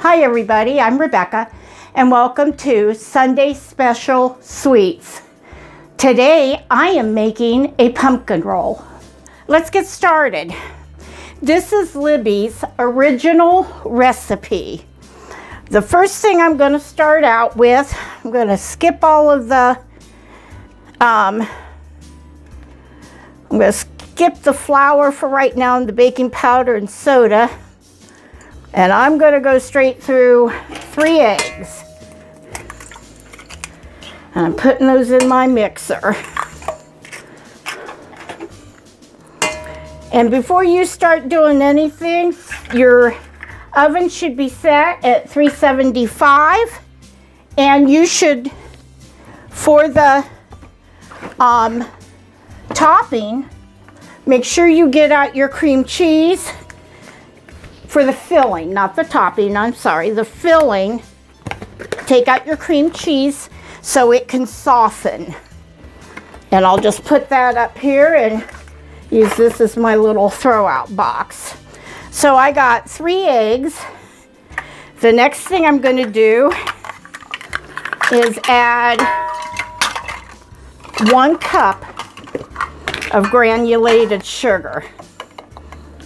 Hi everybody, I'm Rebecca and welcome to Sunday Special Sweets. Today I am making a pumpkin roll. Let's get started. This is Libby's original recipe. The first thing I'm going to start out with, I'm going to skip all of the I'm going to skip the flour for right now and the baking powder and soda. And I'm going to go straight through 3 eggs. And I'm putting those in my mixer. And before you start doing anything, your oven should be set at 375. And you should, for the topping, make sure you get out your cream cheese. For the filling, not the topping, I'm sorry, the filling, take out your cream cheese so it can soften. And I'll just put that up here and use this as my little throw-out box. So I got 3 eggs. The next thing I'm going to do is add 1 cup of granulated sugar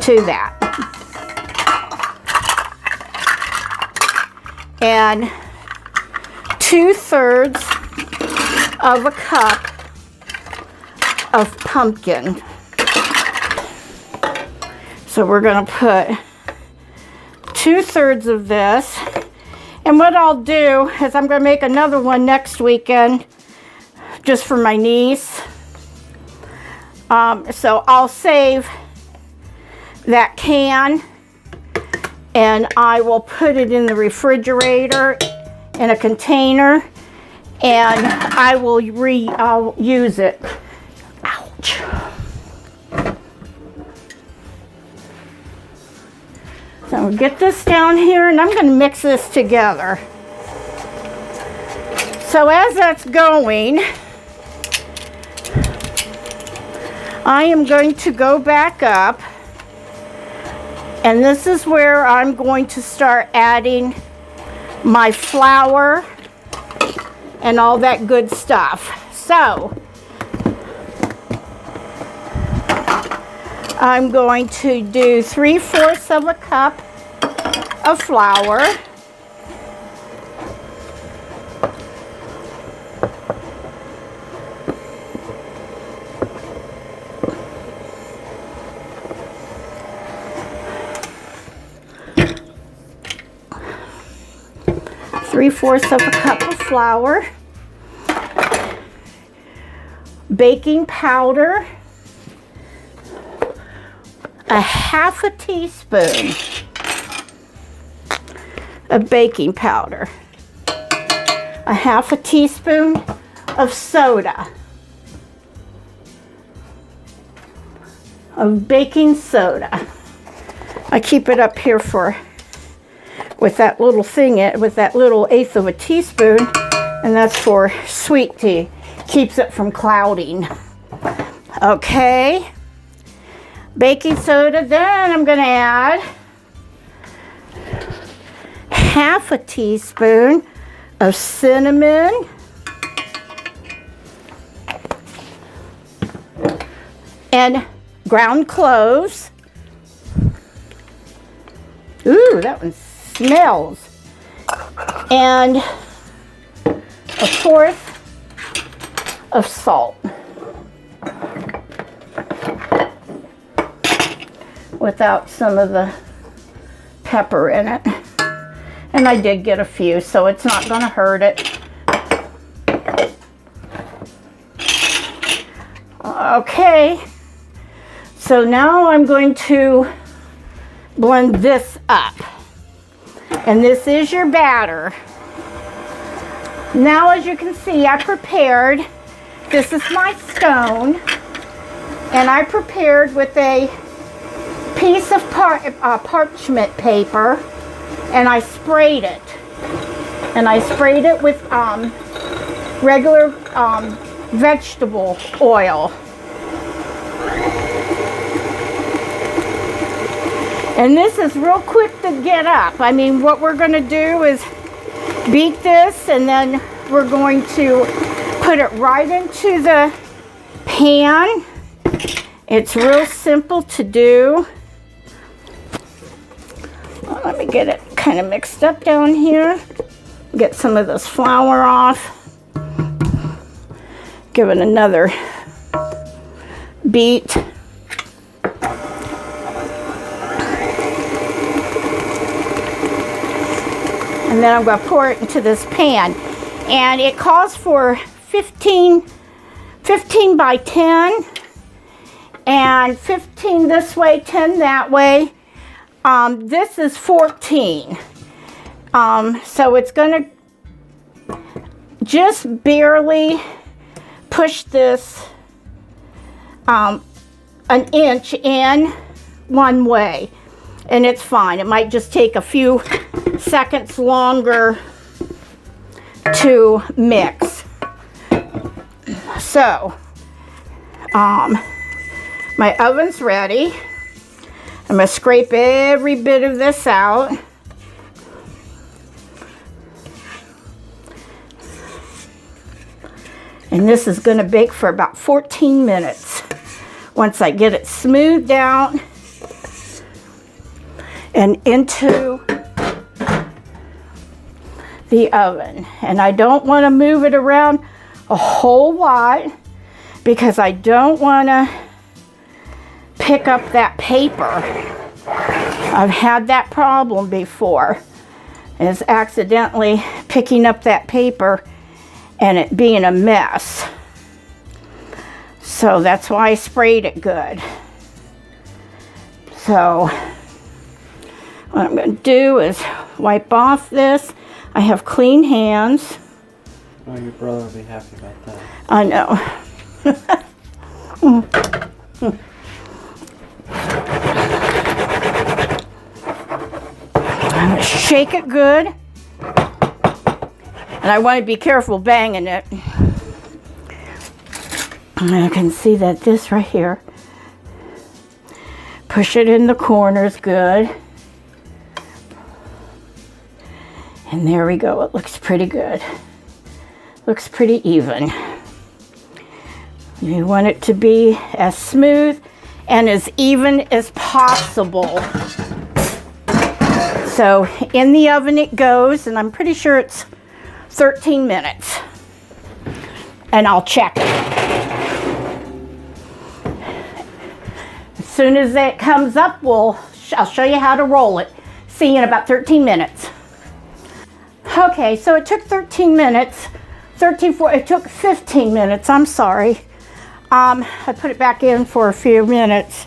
to that. And 2/3 of a cup of pumpkin. So we're going to put 2/3 of this. And what I'll do is I'm going to make another one next weekend just for my niece. So I'll save that can. And I will put it in the refrigerator in a container, and I will I'll use it. Ouch. So I'll get this down here, and I'm going to mix this together. So as that's going, I am going to go back up. And this is where I'm going to start adding my flour and all that good stuff. So I'm going to do 3/4 of a cup of flour. Three-fourths of a cup of flour, baking powder, a 1/2 teaspoon of baking powder, a 1/2 teaspoon of soda, of baking soda. I keep it up here with that little thing, with that little 1/8 of a teaspoon, and that's for sweet tea. Keeps it from clouding. Okay. Baking soda, then I'm going to add 1/2 teaspoon of cinnamon, and ground cloves. Ooh, that one smells. And 1/4 of salt. Without some of the pepper in it. And I did get a few, so it's not going to hurt it. Okay. So now I'm going to blend this up. And this is your batter. Now, as you can see, I prepared, this is my stone, and I prepared with a piece of parchment paper, and I sprayed it. And I sprayed it with regular vegetable oil. And this is real quick to get up. I mean, what we're going to do is beat this, and then we're going to put it right into the pan. It's real simple to do. Well, let me get it kind of mixed up down here. Get some of this flour off. Give it another beat. And then I'm going to pour it into this pan. And it calls for 15 by 10. And 15 this way, 10 that way. This is 14. So it's going to just barely push this an inch in one way. And it's fine. It might just take a few seconds longer to mix. So, my oven's ready. I'm going to scrape every bit of this out. And this is going to bake for about 14 minutes. Once I get it smoothed out and into the oven. And I don't want to move it around a whole lot because I don't want to pick up that paper. I've had that problem before, is accidentally picking up that paper and it being a mess. So that's why I sprayed it good. So what I'm going to do is wipe off this. I have clean hands. Oh, your brother will be happy about that. I know. I'm going to shake it good. And I want to be careful banging it. And I can see that this right here. Push it in the corners good. And there we go. It looks pretty good. Looks pretty even. You want it to be as smooth and as even as possible. So in the oven it goes, and I'm pretty sure it's 13 minutes. And I'll check it. As soon as it comes up, I'll show you how to roll it. See you in about 13 minutes. Okay, so it took 13 minutes. It took 15 minutes, I'm sorry. I put it back in for a few minutes.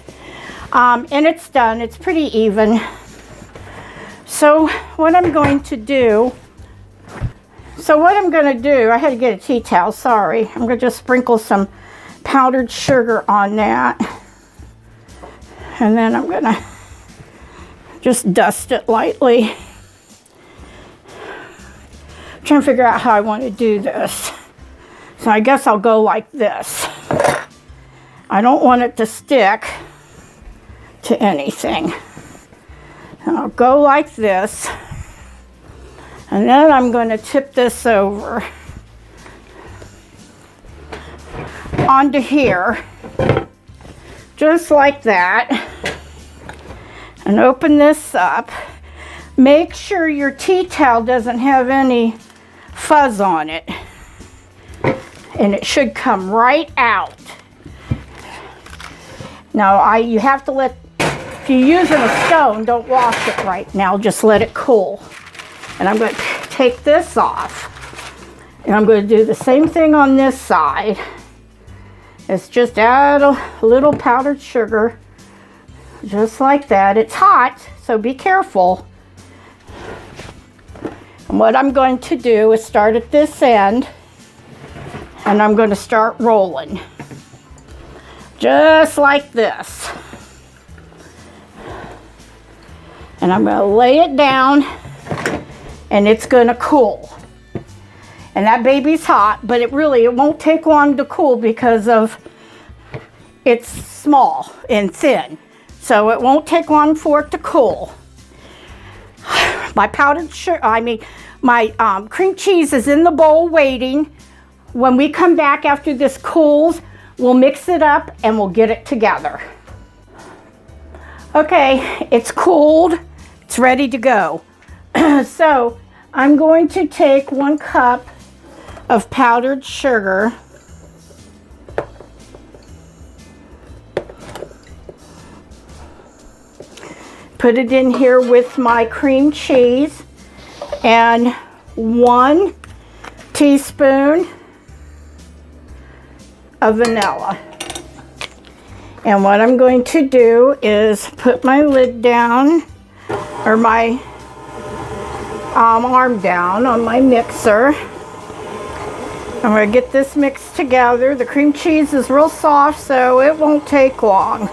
And it's done. It's pretty even. So what I'm going to do, I had to get a tea towel, sorry. I'm going to just sprinkle some powdered sugar on that. And then I'm going to just dust it lightly. I'm trying to figure out how I want to do this. So I guess I'll go like this. I don't want it to stick to anything. And I'll go like this. And then I'm going to tip this over onto here, just like that, and open this up. Make sure your tea towel doesn't have any fuzz on it, and it should come right out. Now you have to if you're using a stone, don't wash it right now, just let it cool. And I'm going to take this off, and I'm going to do the same thing on this side. It's just add a little powdered sugar, just like that. It's hot, so be careful. And what I'm going to do is start at this end, and I'm going to start rolling. Just like this. And I'm going to lay it down, and it's going to cool. And that baby's hot, but it won't take long to cool because of it's small and thin. so it won't take long for it to cool. My powdered sugar, my cream cheese is in the bowl waiting. When we come back after this cools, we'll mix it up and we'll get it together. Okay, it's cooled. It's ready to go. So I'm going to take 1 cup of powdered sugar. Put it in here with my cream cheese and 1 teaspoon of vanilla. And what I'm going to do is put my lid down, or my arm down on my mixer. I'm going to get this mixed together. The cream cheese is real soft, so it won't take long.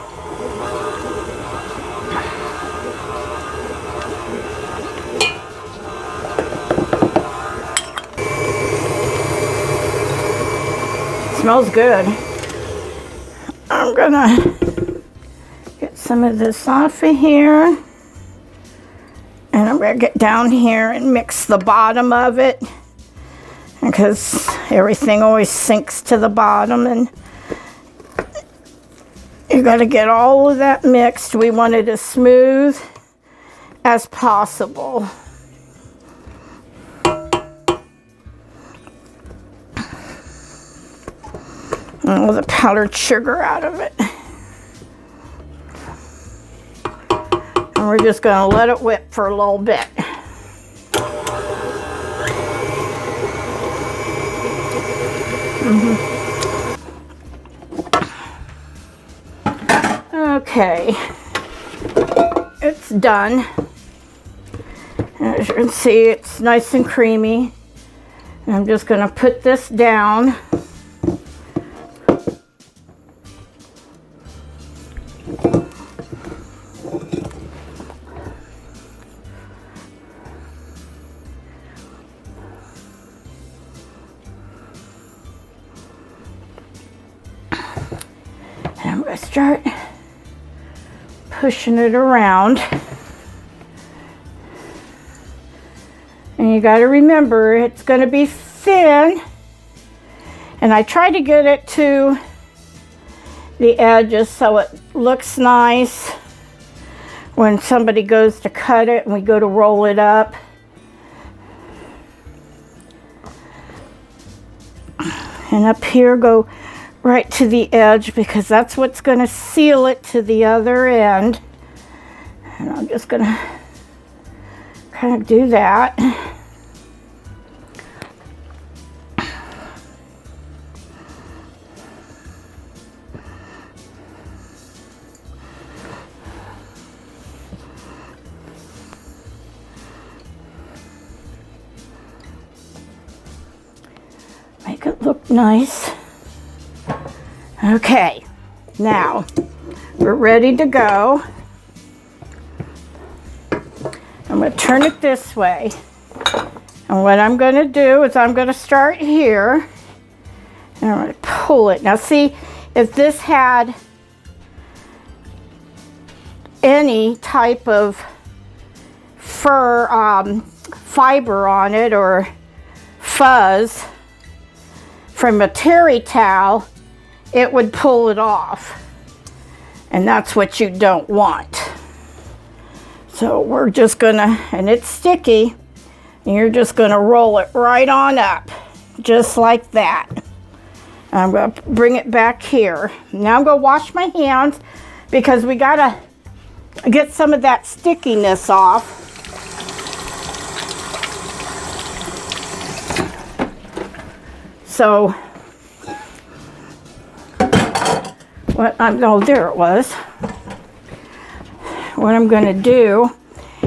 Smells good. I'm gonna get some of this off of here, and I'm gonna get down here and mix the bottom of it, because everything always sinks to the bottom, and you gotta get all of that mixed. We want it as smooth as possible. All the powdered sugar out of it. And we're just going to let it whip for a little bit. Okay, it's done. As you can see, it's nice and creamy. And I'm just going to put this down. I'm going to start pushing it around. And you got to remember, it's going to be thin. And I try to get it to the edges so it looks nice when somebody goes to cut it and we go to roll it up. And up here, go right to the edge, because that's what's going to seal it to the other end. And I'm just going to kind of do that. Make it look nice. Okay, now we're ready to go. I'm going to turn it this way. And what I'm going to do is I'm going to start here. And I'm going to pull it. Now see, if this had any type of fur fiber on it, or fuzz from a terry towel, it would pull it off, and that's what you don't want. So we're just gonna, and it's sticky, and you're just gonna roll it right on up, just like that. And I'm gonna bring it back here. Now I'm gonna wash my hands, because we gotta get some of that stickiness off. So there it was. What I'm going to do,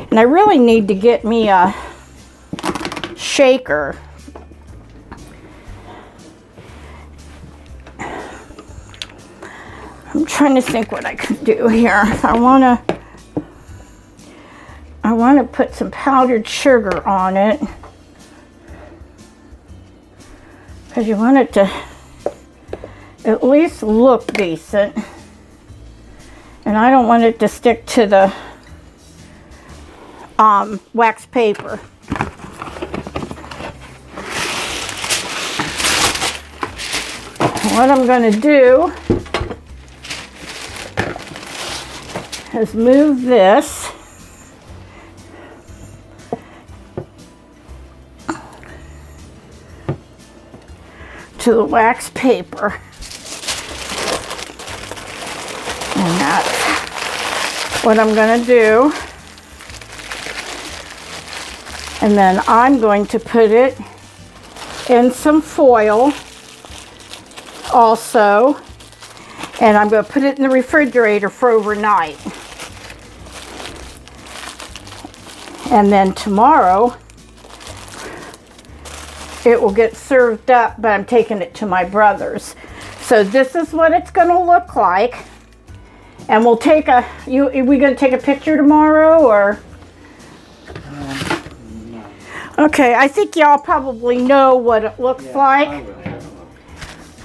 and I really need to get me a shaker. I'm trying to think what I can do here. I want to put some powdered sugar on it, because you want it to at least look decent. And And I don't want it to stick to the wax paper. What I'm going to do is move this to the wax paper. And that's what I'm going to do. And then I'm going to put it in some foil also. And I'm going to put it in the refrigerator for overnight. And then tomorrow, it will get served up, but I'm taking it to my brother's. So this is what it's going to look like. And we'll take are we going to take a picture tomorrow, or? No. Okay, I think y'all probably know what it looks like.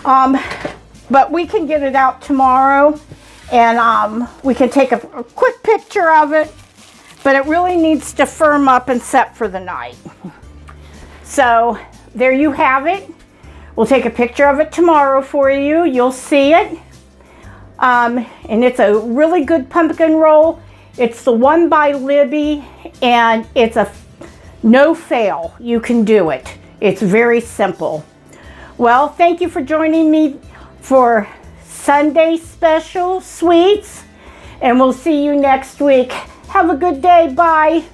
But we can get it out tomorrow, and we can take a quick picture of it, but it really needs to firm up and set for the night. So there you have it. We'll take a picture of it tomorrow for you. You'll see it. And it's a really good pumpkin roll. It's the one by Libby, and it's a no fail. You can do it. It's very simple. Well, thank you for joining me for Sunday Special Sweets, and we'll see you next week. Have a good day. Bye.